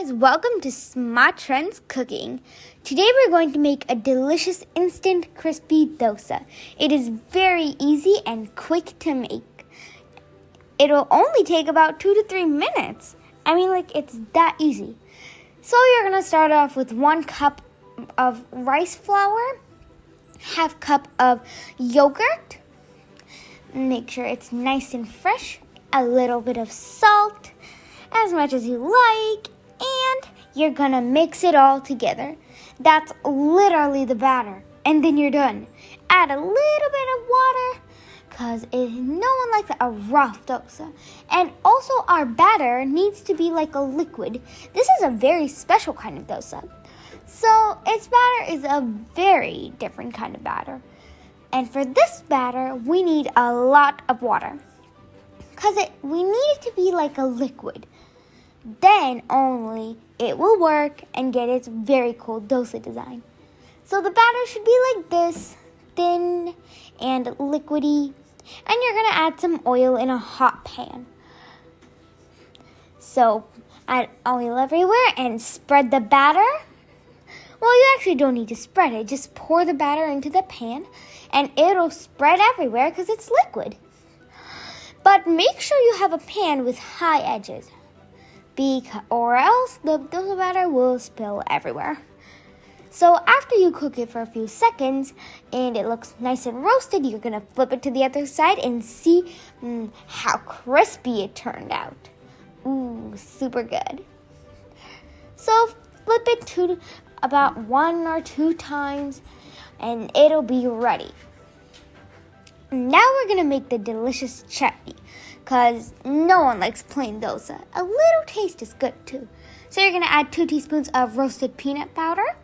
guys, welcome to SMA-Trendz Cooking. Today we're going to make a delicious instant crispy dosa. It is very easy and quick to make. It'll only take about 2 to 3 minutes. It's that easy. So you're going to start off with 1 cup of rice flour, half cup of yogurt. Make sure it's nice and fresh, a little bit of salt, as much as you like, and you're gonna mix it all together. That's literally the batter, and then you're done. Add a little bit of water, because no one likes a rough dosa. And also our batter needs to be like a liquid. This is a very special kind of dosa. So its batter is a very different kind of batter. And for this batter, we need a lot of water, because we need it to be like a liquid. Then only it will work and get its very cool dosa design. So the batter should be like this, thin and liquidy. And you're going to add some oil in a hot pan. So add oil everywhere and spread the batter. Well, you actually don't need to spread it. Just pour the batter into the pan and it'll spread everywhere because it's liquid. But make sure you have a pan with high edges, or else the dosa batter will spill everywhere. So after you cook it for a few seconds and it looks nice and roasted, you're going to flip it to the other side and see how crispy it turned out. Ooh, super good. So flip it to about 1 or 2 times and it'll be ready. Now we're going to make the delicious chutney, because no one likes plain dosa. A little taste is good too. So you're going to add 2 teaspoons of roasted peanut powder,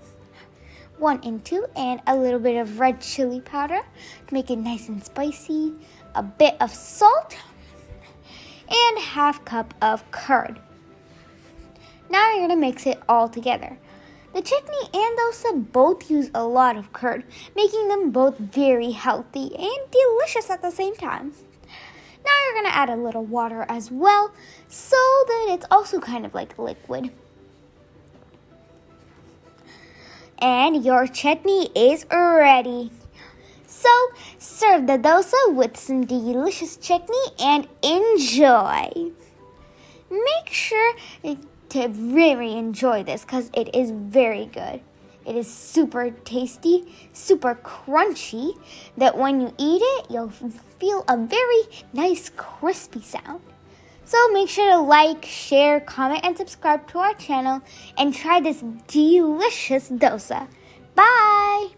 1 and 2, and a little bit of red chili powder to make it nice and spicy, a bit of salt, and half cup of curd. Now you're going to mix it all together. The chutney and dosa both use a lot of curd, making them both very healthy and delicious at the same time. Now you're going to add a little water as well, so that it's also kind of like liquid. And your chutney is ready. So serve the dosa with some delicious chutney and enjoy. Make sure to really enjoy this because it is very good. It is super tasty, super crunchy, that when you eat it, you'll feel a very nice crispy sound. So make sure to like, share, comment, and subscribe to our channel and try this delicious dosa. Bye!